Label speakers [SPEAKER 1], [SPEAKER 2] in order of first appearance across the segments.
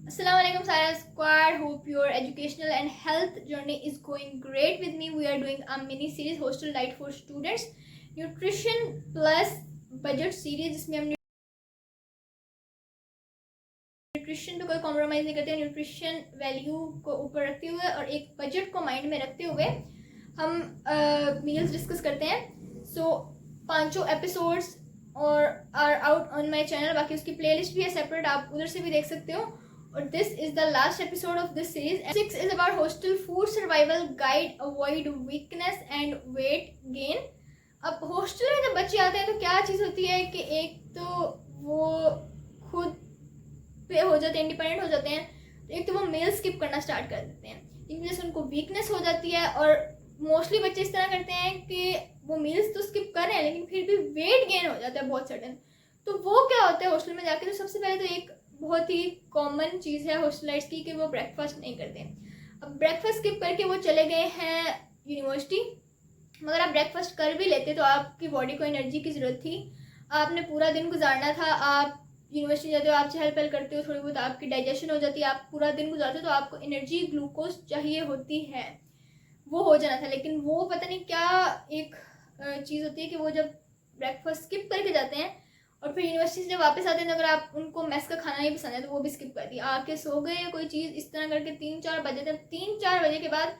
[SPEAKER 1] Assalamualaikum Sara Squad. Hope your educational and health journey is going great with me. We are doing a mini series Hostel Light for Students, Nutrition Plus Budget Series, जिसमें हम nutrition पे कोई compromise नहीं करते, nutrition value को ऊपर रखते हुए और एक बजट को माइंड में रखते हुए हम मील्स डिस्कस करते हैं. सो पांचों एपिसोड्स और are out on my channel. बाकी उसकी प्लेलिस्ट भी है सेपरेट, आप उधर से भी देख सकते हो. और this is the last episode of this series. 6 is about hostel food survival guide, avoid weakness and weight gain. अब हॉस्टल में जब बच्चे आते हैं तो क्या चीज़ होती है कि एक तो वो खुद पे हो जाते हैं, इंडिपेंडेंट हो जाते हैं. तो एक तो वो मील स्किप करना स्टार्ट कर देते हैं, जिनकी वजह से उनको वीकनेस हो जाती है. और मोस्टली बच्चे इस तरह करते हैं कि वो मील्स तो स्किप कर रहे हैं लेकिन फिर भी वेट गेन हो जाता है बहुत सडन. तो वो क्या होता है हॉस्टल में जाके, तो सबसे पहले तो एक बहुत ही कॉमन चीज़ है हॉस्टलाइट्स की कि वो ब्रेकफास्ट नहीं करते. अब ब्रेकफास्ट स्किप करके वो चले गए हैं यूनिवर्सिटी. मगर आप ब्रेकफास्ट कर भी लेते तो आपकी बॉडी को एनर्जी की ज़रूरत थी, आपने पूरा दिन गुजारना था. आप यूनिवर्सिटी जाते हो, आप चहल पहल करते हो, थोड़ी बहुत आपकी डाइजेशन हो जाती है, आप पूरा दिन गुजारते हो, तो आपको एनर्जी ग्लूकोज चाहिए होती है, वो हो जाना था. लेकिन वो पता नहीं क्या एक चीज़ होती है कि वो जब ब्रेकफास्ट स्किप करके जाते हैं और फिर यूनिवर्सिटी से जब वापस आते हैं तो अगर आप उनको मेस का खाना नहीं पसंद है तो वो भी स्किप कर दिया, आके सो गए या कोई चीज़ इस तरह करके 3-4 बजे तक. 3-4 बजे के बाद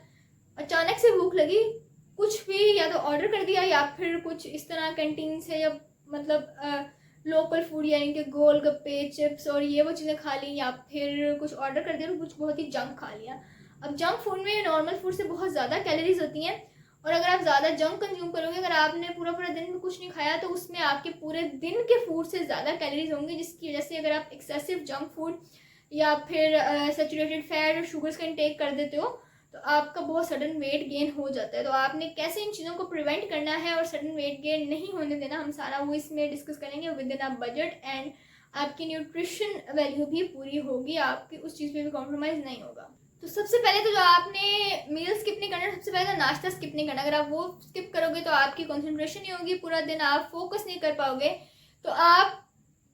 [SPEAKER 1] अचानक से भूख लगी, कुछ भी या तो ऑर्डर कर दिया या फिर कुछ इस तरह कैंटीन से या मतलब लोकल फूड यानी कि गोलगप्पे, चिप्स और ये वो चीज़ें खा ली, या फिर कुछ ऑर्डर कर दिया तो कुछ बहुत ही जंक खा लिया. अब जंक फूड में नॉर्मल फूड से बहुत ज़्यादा कैलोरीज होती हैं, और अगर आप ज़्यादा जंक कंज्यूम करोगे, अगर आपने पूरा पूरा दिन में कुछ नहीं खाया तो उसमें आपके पूरे दिन के फूड से ज़्यादा कैलोरीज होंगी, जिसकी वजह से अगर आप एक्सेसिव जंक फूड या फिर सैचुरेटेड फैट और शुगर्स का इंटेक कर देते हो तो आपका बहुत सडन वेट गेन हो जाता है. तो आपने कैसे इन चीज़ों को प्रिवेंट करना है और सडन वेट गेन नहीं होने देना, हम सारा वो इसमें डिस्कस करेंगे with in a budget. And आपकी न्यूट्रिशन वैल्यू भी पूरी होगी, आपकी उस चीज़ पे भी कॉम्प्रोमाइज़ नहीं होगा. तो सबसे पहले तो जो आपने मील स्किप नहीं करना, सबसे पहले तो नाश्ता स्किप नहीं करना. अगर आप वो स्किप करोगे तो आपकी कंसंट्रेशन नहीं होगी, पूरा दिन आप फोकस नहीं कर पाओगे. तो आप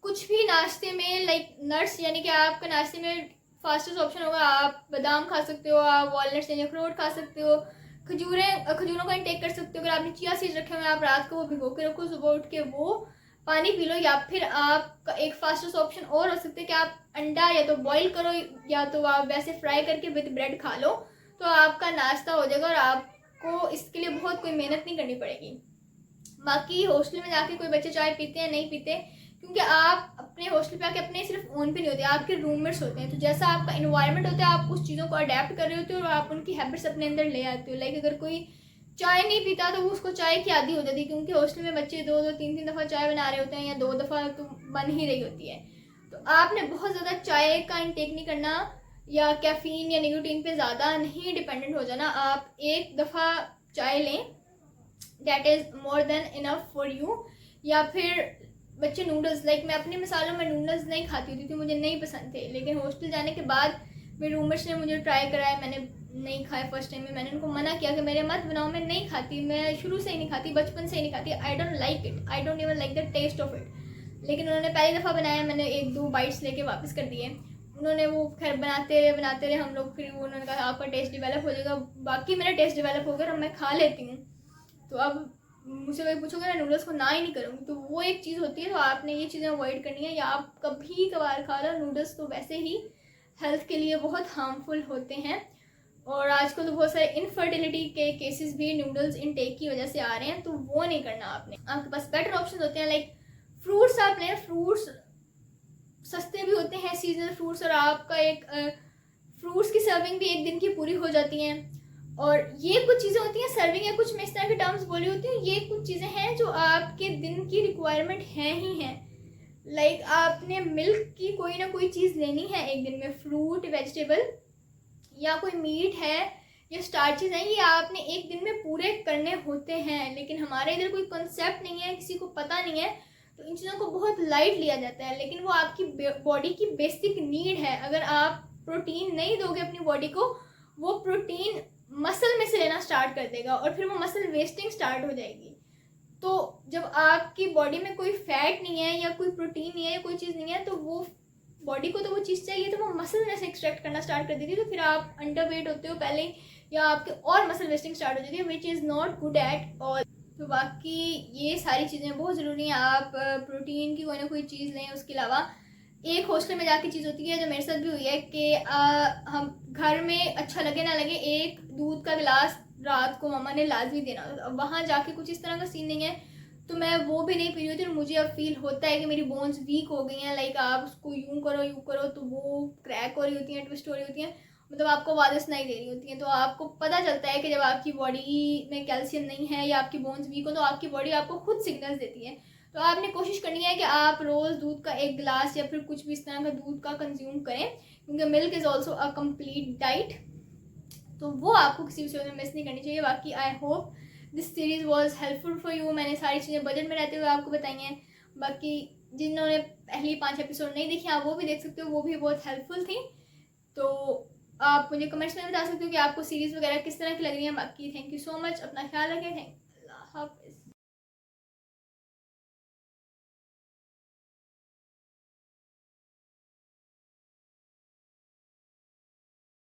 [SPEAKER 1] कुछ भी नाश्ते में लाइक नट्स, यानी कि आपका नाश्ते में फास्टेस्ट ऑप्शन होगा, आप बादाम खा सकते हो, आप वॉलनट्स यानी अखरोट खा सकते हो, खजूरों का इंटेक कर सकते हो. अगर आपने चिया सीड्स रखे हुए हैं आप रात को वो भिगो के रखो, सुबह उठ के वो पानी पी लो. या फिर आपका एक फास्टेस्ट ऑप्शन और हो सकता है कि आप अंडा या तो बॉईल करो या तो आप वैसे फ्राई करके विद ब्रेड खा लो, तो आपका नाश्ता हो जाएगा और आपको इसके लिए बहुत कोई मेहनत नहीं करनी पड़ेगी. बाकी हॉस्टल में जाके कोई बच्चे चाय पीते हैं नहीं पीते, क्योंकि आप अपने हॉस्टल पे आके अपने सिर्फ ओन पे नहीं होते, आपके रूममेट्स होते हैं. तो जैसा आपका इन्वायरमेंट होता है आप उस चीज़ों को अडेप्ट कर रहे होते हो और आप उनकी हैबिट्स अपने अंदर ले आते हो. लाइक अगर कोई चाय नहीं पीता तो वो उसको चाय की आदी हो जाती है, क्योंकि हॉस्टल में बच्चे 2-2 3-3 दफ़ा चाय बना रहे होते हैं या 2 दफ़ा तो बन ही रही होती है. तो आपने बहुत ज़्यादा चाय का इंटेक नहीं करना या कैफीन या निकोटीन पे ज़्यादा नहीं डिपेंडेंट हो जाना. आप एक दफ़ा चाय लें, that is more than enough for you. या फिर बच्चे नूडल्स, लाइक मैं अपनी मिसालों में नूडल्स नहीं खाती होती थी, मुझे नहीं पसंद थे, लेकिन हॉस्टल जाने के बाद मेरे रूममेट्स ने मुझे ट्राई कराया, मैंने नहीं खाया. फर्स्ट टाइम में मैंने उनको मना किया कि मेरे मत बनाओ, मैं नहीं खाती, मैं शुरू से ही नहीं खाती, बचपन से ही नहीं खाती, I don't like it, I don't even like the taste of it. लेकिन उन्होंने पहली दफ़ा बनाया, मैंने 1-2 बाइट्स लेके वापस कर दिए. उन्होंने वो खैर बनाते रहे हम लोग, फिर वो उन्होंने कहा आपका टेस्ट डेवलप हो जाएगा. बाकी मेरा टेस्ट डेवलप हो गया और मैं खा लेती हूँ. तो अब मुझसे कोई पूछोगे मैं नूडल्स को ना ही नहीं करूँगी. तो वो एक चीज़ होती है, तो आपने ये चीज़ें अवॉइड करनी है. या आप कभी कभार खा लो, नूडल्स तो वैसे ही हेल्थ के लिए बहुत हार्मफुल होते हैं. और आजकल तो बहुत सारे इनफर्टिलिटी के केसेस भी नूडल्स इनटेक की वजह से आ रहे हैं, तो वो नहीं करना आपने. आपके पास बेटर ऑप्शन होते हैं, लाइक फ्रूट्स आप लें. फ्रूट्स सस्ते भी होते हैं, सीजनल फ्रूट्स, और आपका एक फ्रूट्स की सर्विंग भी एक दिन की पूरी हो जाती हैं. और ये कुछ चीज़ें होती हैं सर्विंग, या कुछ मैं इस तरह के टर्म्स बोली होती हूँ, ये कुछ चीज़ें हैं जो आपके दिन की रिक्वायरमेंट हैं ही हैं. लाइक आपने मिल्क की कोई ना कोई चीज़ लेनी है एक दिन में, फ्रूट, वेजिटेबल या कोई मीट है या स्टार्चेज हैं, ये आपने एक दिन में पूरे करने होते हैं. लेकिन हमारे इधर कोई कॉन्सेप्ट नहीं है, किसी को पता नहीं है, तो इन चीज़ों को बहुत लाइट लिया जाता है. लेकिन वो आपकी बॉडी की बेसिक नीड है. अगर आप प्रोटीन नहीं दोगे अपनी बॉडी को, वो प्रोटीन मसल में से लेना स्टार्ट कर देगा और फिर वो मसल वेस्टिंग स्टार्ट हो जाएगी. तो जब आपकी बॉडी में कोई फैट नहीं है या कोई प्रोटीन नहीं है या कोई चीज़ नहीं है, तो वो बॉडी को तो वो चीज़ चाहिए, तो वो मसल में से एक्सट्रैक्ट करना स्टार्ट कर देती है, तो फिर आप अंडर वेट होते हो पहले ही, या आपके और मसल वेस्टिंग स्टार्ट हो जाती है, which is not good at all. तो बाकी ये सारी चीज़ें बहुत ज़रूरी हैं। आप प्रोटीन की कोई ना कोई चीज़ लें। उसके अलावा एक हॉस्टल में जाके चीज़ होती है जो मेरे साथ भी हुई है कि हम घर में अच्छा लगे ना लगे, एक दूध का गिलास रात को मम्मा ने लाजमी देना। अब वहाँ जाके कुछ इस तरह का सीन नहीं है, तो मैं वो भी नहीं पी रही होती, और मुझे अब फील होता है कि मेरी बोन्स वीक हो गई हैं। लाइक आप उसको यूँ करो तो वो क्रैक हो रही होती हैं, ट्विस्ट हो रही होती हैं, मतलब आपको आवाज़ें सुनाई दे रही होती हैं। तो आपको पता चलता है कि जब आपकी बॉडी में कैल्शियम नहीं है या आपकी बोन्स वीक हो, तो आपकी बॉडी आपको खुद सिग्नल्स देती है। तो आपने कोशिश करनी है कि आप रोज़ दूध का एक गिलास या फिर कुछ भी इस तरह का दूध का कंज्यूम करें, क्योंकि milk is also a complete diet. तो वो आपको किसी भी चीज़ में मिस नहीं करनी चाहिए। बाकी I hope this series was helpful for you. मैंने सारी चीज़ें बजट में रहते हुए आपको बताई हैं। बाकी जिन्होंने पहली 5 एपिसोड नहीं देखे आप वो भी देख सकते हो, वो भी बहुत हेल्पफुल थी। तो आप मुझे कमेंट्स में बता सकते हो कि आपको सीरीज़ वगैरह किस तरह की लग रही है। बाकी थैंक यू सो मच, अपना ख्याल रखें। थैंक अल्लाह हाफिज़।